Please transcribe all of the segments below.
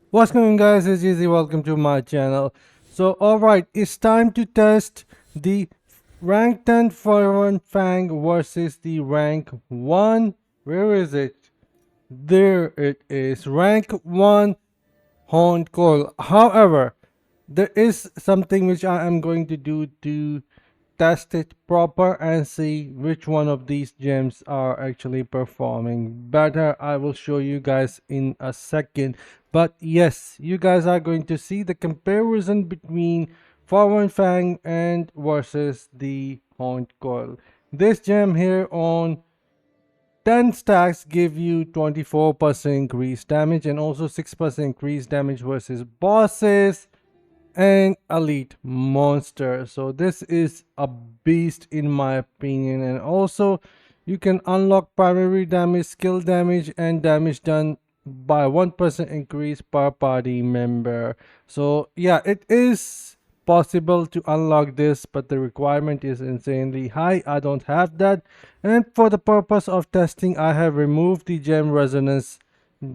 What's going on, guys? It's Easy. Welcome to my channel. So alright, it's time to test the rank 10 Fervent Fang versus the rank 1. Where is it? There it is. Rank 1 Horned Coil. However, there is something which I am going to do to test it proper and see which one of these gems are actually performing better. I will show you guys in a second, but yes, you guys are going to see the comparison between Fervent Fang and versus the Horned Coil. This gem here on 10 stacks give you 24% increased damage and also 6% increased damage versus bosses and elite monster. So this is a beast in my opinion. And also you can unlock primary damage, skill damage, and damage done by 1% increase per party member. So yeah, it is possible to unlock this, but the requirement is insanely high. I don't have that, and for the purpose of testing I have removed the gem resonance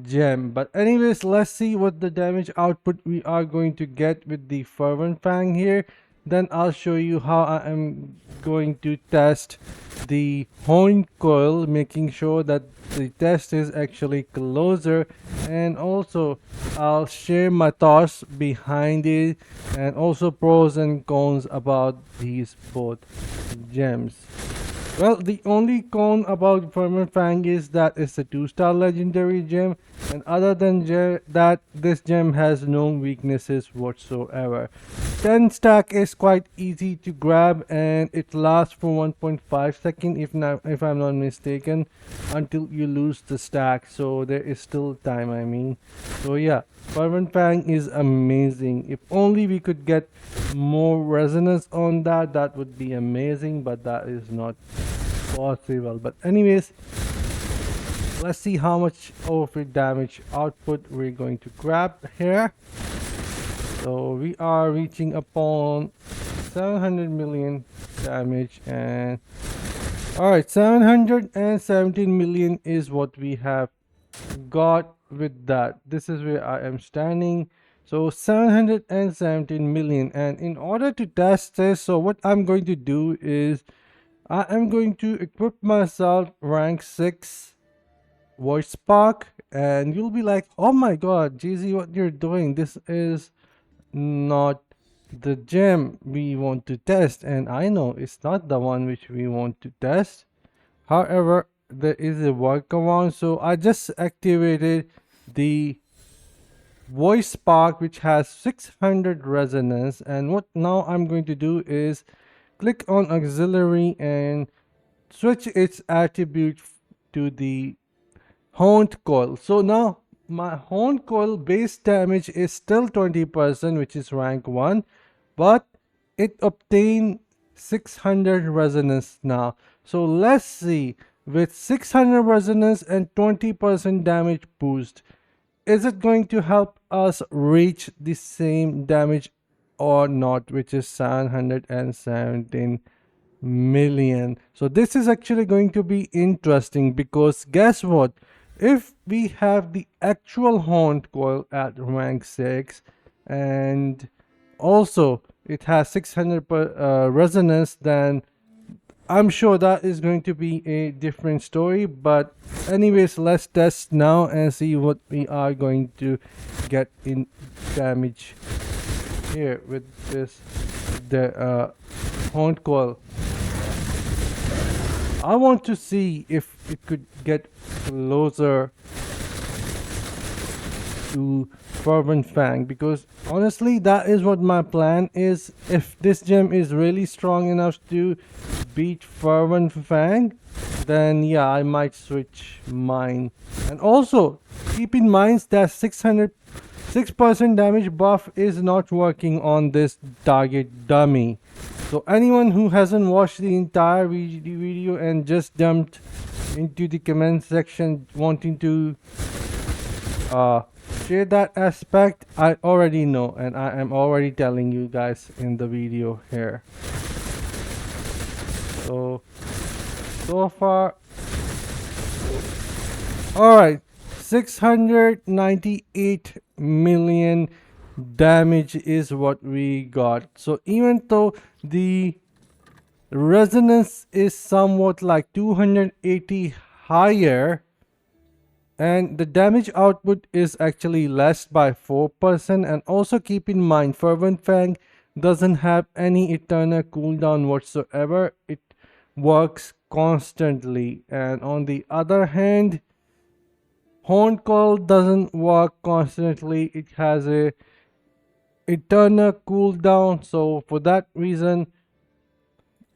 gem. But anyways, let's see what the damage output we are going to get with the Fervent Fang here. Then I'll show you how I am going to test the Horn Coil, making sure that the test is actually closer, and also I'll share my thoughts behind it and also pros and cons about these both gems. Well, the only con about Fervent Fang is that it's a 2-star legendary gem, and other than that, this gem has no weaknesses whatsoever. 10 stack is quite easy to grab, and it lasts for 1.5 seconds if I'm not mistaken, until you lose the stack. So there is still time, I mean. So yeah, Fervent Fang is amazing. If only we could get more resonance on that, that would be amazing, but that is not possible. But anyways, let's see how much overfit damage output we're going to grab here. So we are reaching upon 700 million damage, and alright, 717 million is what we have got with that. This is where I am standing. So 717 million, and in order to test this, so what I'm going to do is I am going to equip myself rank 6 voice spark, and you'll be like, oh my god, GZ, what you're doing, this is not the gem we want to test. And I know it's not the one which we want to test. However, there is a workaround, so I just activated the voice spark, which has 600 resonance. And what now I'm going to do is click on auxiliary and switch its attribute to the Horned Coil. So now my Horned Coil base damage is still 20%, which is rank 1, but it obtained 600 resonance now. So let's see, with 600 resonance and 20% damage boost, is it going to help us reach the same damage or not, which is 717 million. So this is actually going to be interesting, because guess what, if we have the actual Horned Coil at rank 6 and also it has 600 resonance, then I'm sure that is going to be a different story. But anyways, let's test now and see what we are going to get in damage here with this the Horned Coil. I want to see if it could get closer to Fervent Fang, because honestly that is what my plan is. If this gem is really strong enough to beat Fervent Fang, then yeah, I might switch mine. And also keep in mind that 6% damage buff is not working on this target dummy. So anyone who hasn't watched the entire video and just jumped into the comment section wanting to share that aspect, I already know, and I am already telling you guys in the video here. So far, alright, 698 million damage is what we got. So even though the resonance is somewhat like 280 higher, and the damage output is actually less by 4%. And also keep in mind, Fervent Fang doesn't have any eternal cooldown whatsoever. It works constantly. And on the other hand, Horn Coil doesn't work constantly. It has a eternal cooldown. So for that reason,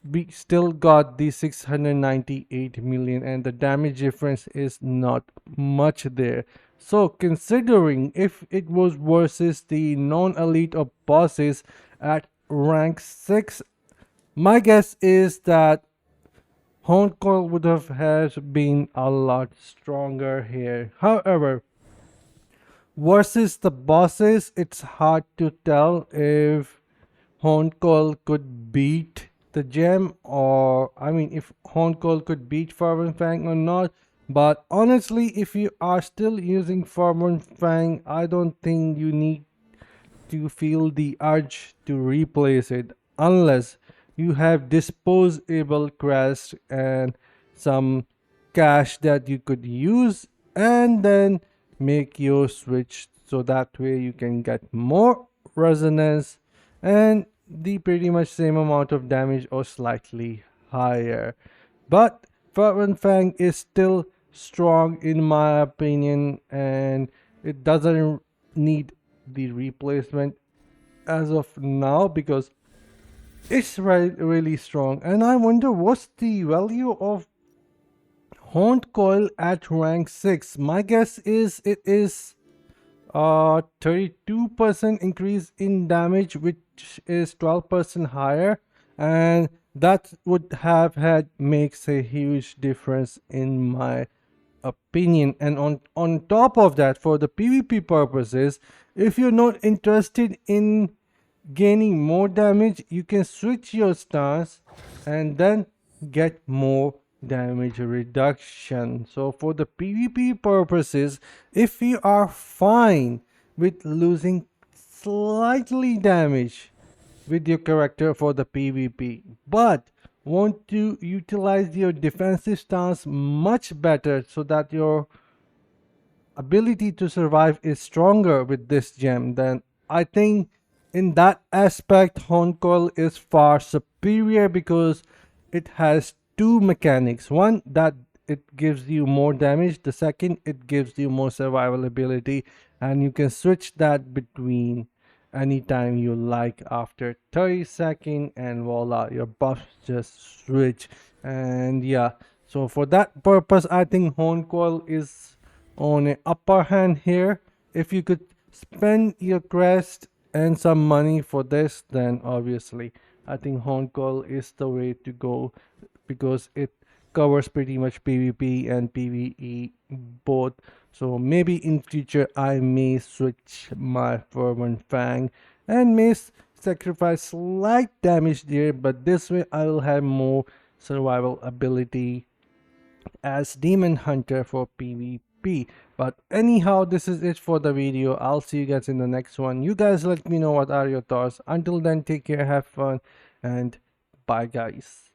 we still got the 698 million, and the damage difference is not much there. So considering if it was versus the non-elite of bosses at rank 6, my guess is that Honko would have has been a lot stronger here. However, versus the bosses, it's hard to tell if Honko could beat the gem, or I mean if Honko could beat Fervent Fang or not. But honestly, if you are still using Fervent Fang, I don't think you need to feel the urge to replace it unless you have disposable crest and some cash that you could use, and then make your switch so that way you can get more resonance and the pretty much same amount of damage or slightly higher. But Fervent Fang is still strong in my opinion, and it doesn't need the replacement as of now because it's really strong. And I wonder what's the value of Horned Coil at rank 6. My guess is it is 32% increase in damage, which is 12% higher, and that would have had makes a huge difference in my opinion. And on top of that, for the PvP purposes, if you're not interested in gaining more damage, you can switch your stance and then get more damage reduction. So for the PvP purposes, if you are fine with losing slightly damage with your character for the PvP, but want to utilize your defensive stance much better so that your ability to survive is stronger with this gem, then I think in that aspect Honcoil is far superior because it has two mechanics. One, that it gives you more damage. The second, it gives you more survival ability, and you can switch that between anytime you like after 30 seconds, and voila, your buffs just switch. And yeah, so for that purpose I think Honcoil is on an upper hand here. If you could spend your crest and some money for this, then obviously I think Honcoil is the way to go because it covers pretty much PvP and PvE both. So maybe in future I may switch my Fervent Fang and may sacrifice slight damage there, but this way I will have more survival ability as Demon Hunter for PvP. But anyhow, this is it for the video. I'll see you guys in the next one. You guys let me know what are your thoughts. Until then, take care, have fun, and bye guys.